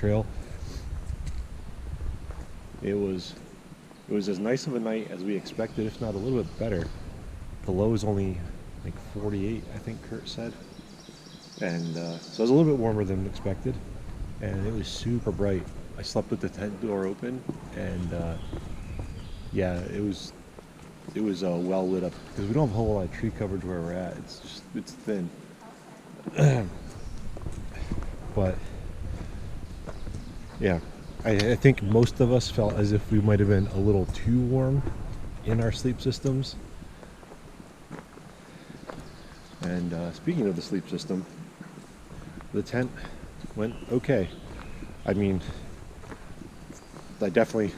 trail. It was as nice of a night as we expected, if not a little bit better. The low is only like 48, I think Kurt said. And so it was a little bit warmer than expected. And it was super bright. I slept with the tent door open, and yeah, it was well lit up because we don't have a whole lot of tree coverage where we're at. It's thin. But yeah, I think most of us felt as if we might have been a little too warm in our sleep systems. And speaking of the sleep system, the tent went okay. I mean, I definitely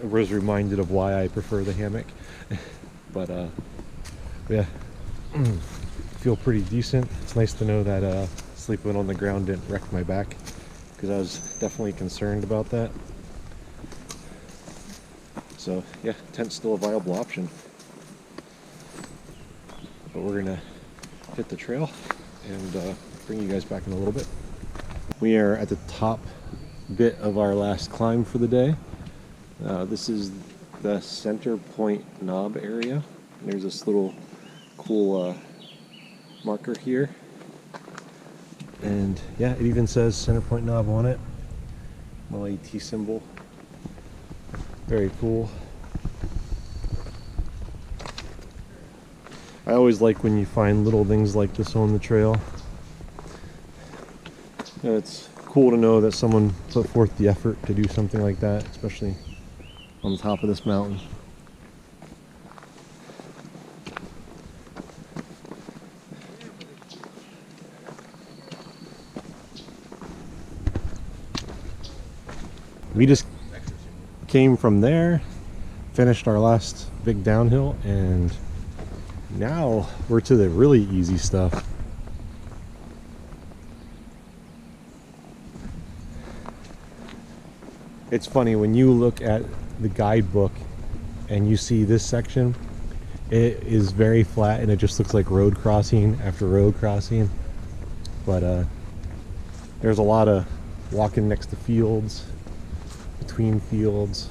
was reminded of why I prefer the hammock. But yeah, feel pretty decent. It's nice to know that sleeping on the ground didn't wreck my back, because I was definitely concerned about that. So yeah, tent's still a viable option. But we're gonna hit the trail and bring you guys back in a little bit. We are at the top bit of our last climb for the day. This is the Center Point Knob area. There's this little cool marker here. And yeah, it even says Center Point Knob on it. Little AT symbol. Very cool. I always like when you find little things like this on the trail. And it's cool to know that someone put forth the effort to do something like that, especially on the top of this mountain. We just came from there, finished our last big downhill, and now we're to the really easy stuff. It's funny when you look at the guidebook and you see this section, it is very flat and it just looks like road crossing after road crossing. But there's a lot of walking next to fields, between fields.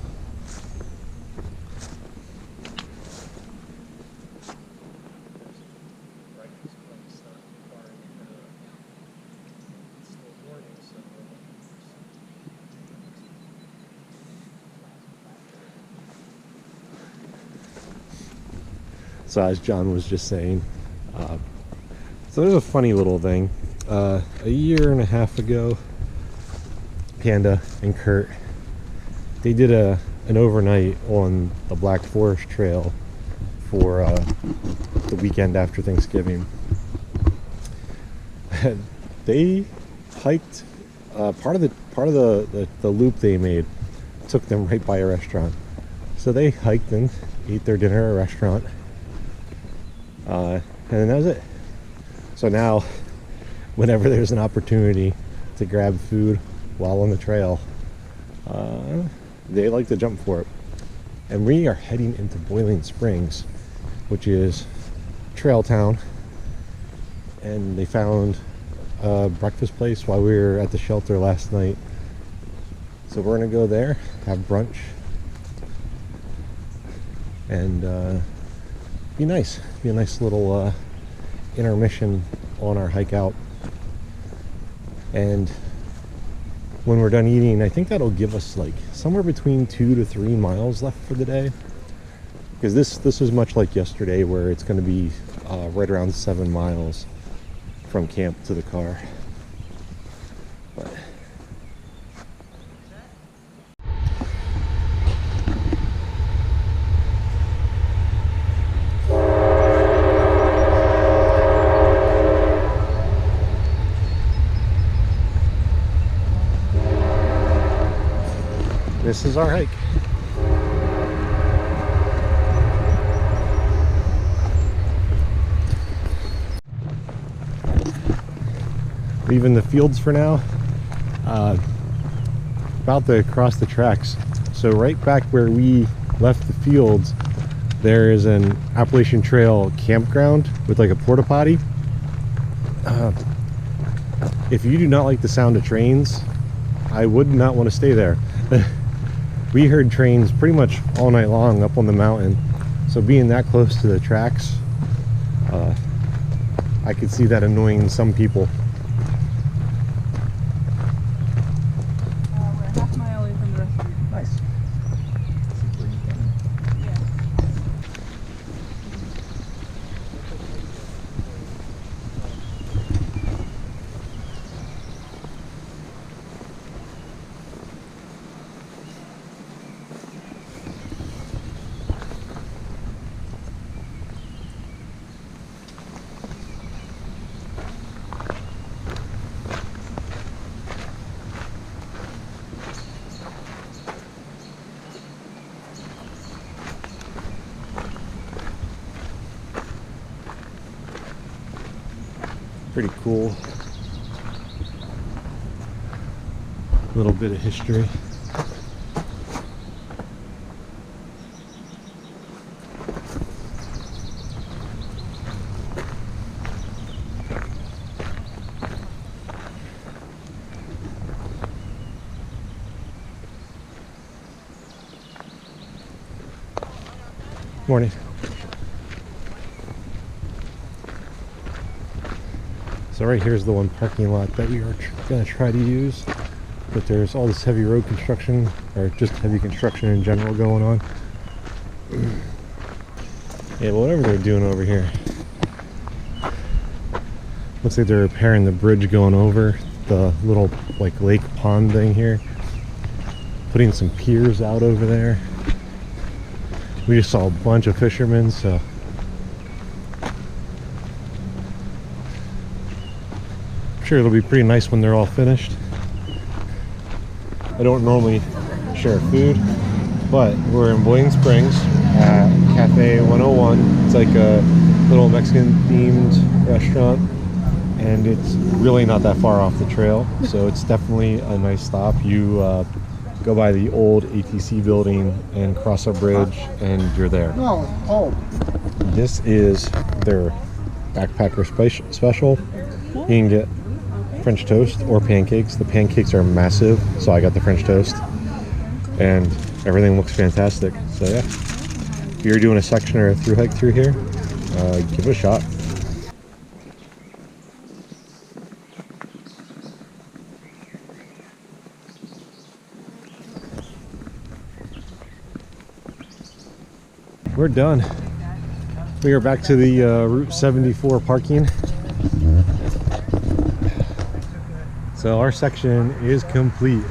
So as John was just saying, so there's a funny little thing. A year and a half ago, Panda and Kurt, they did an overnight on the Black Forest Trail for the weekend after Thanksgiving. They hiked part of the loop they made took them right by a restaurant. So they hiked and ate their dinner at a restaurant. And then that was it. So now, whenever there's an opportunity to grab food while on the trail, they like to jump for it. And we are heading into Boiling Springs, which is trail town. And they found a breakfast place while we were at the shelter last night. So we're gonna go there, have brunch, and be nice. Be a nice little intermission on our hike out. And when we're done eating, I think that'll give us like somewhere between 2 to 3 miles left for the day. Because this is much like yesterday, where it's going to be right around 7 miles from camp to the car. But this is our hike. Leaving the fields for now. About to cross the tracks. So right back where we left the fields, there is an Appalachian Trail campground with like a porta potty. If you do not like the sound of trains, I would not want to stay there. We heard trains pretty much all night long up on the mountain, so being that close to the tracks, I could see that annoying some people. We're a half mile away from the restaurant. Nice. Yeah. Pretty cool. Little bit of history. Morning. So right here's the one parking lot that we are going to try to use, but there's all this heavy road construction, or just heavy construction in general going on. Yeah, but whatever they're doing over here, looks like they're repairing the bridge going over the little like lake pond thing here, putting some piers out over there. We just saw a bunch of fishermen, so I'm sure it'll be pretty nice when they're all finished. I don't normally share food, but we're in Boiling Springs at Cafe 101. It's like a little Mexican themed restaurant, and it's really not that far off the trail, so it's definitely a nice stop. You go by the old ATC building and cross a bridge and you're there. No. Oh. This is their backpacker special. You can get French toast or pancakes. The pancakes are massive, so I got the French toast, and everything looks fantastic. So yeah, if you're doing a section or a through hike through here, give it a shot. We're done. We are back to the Route 74 parking. So our section is complete.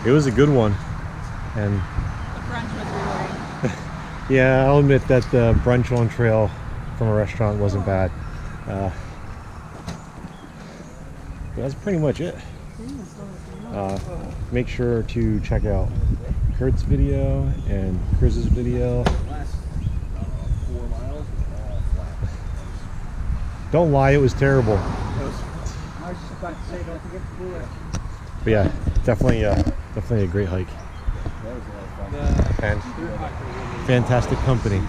It was a good one, and The brunch was rewarding. yeah, I'll admit that the brunch on trail from a restaurant wasn't bad. That's pretty much it. Make sure to check out Kurt's video and Chris's video. Don't lie, it was terrible. I was just about to say, don't forget to do it. But yeah, definitely a great hike. That was a lot of fun. And fantastic company.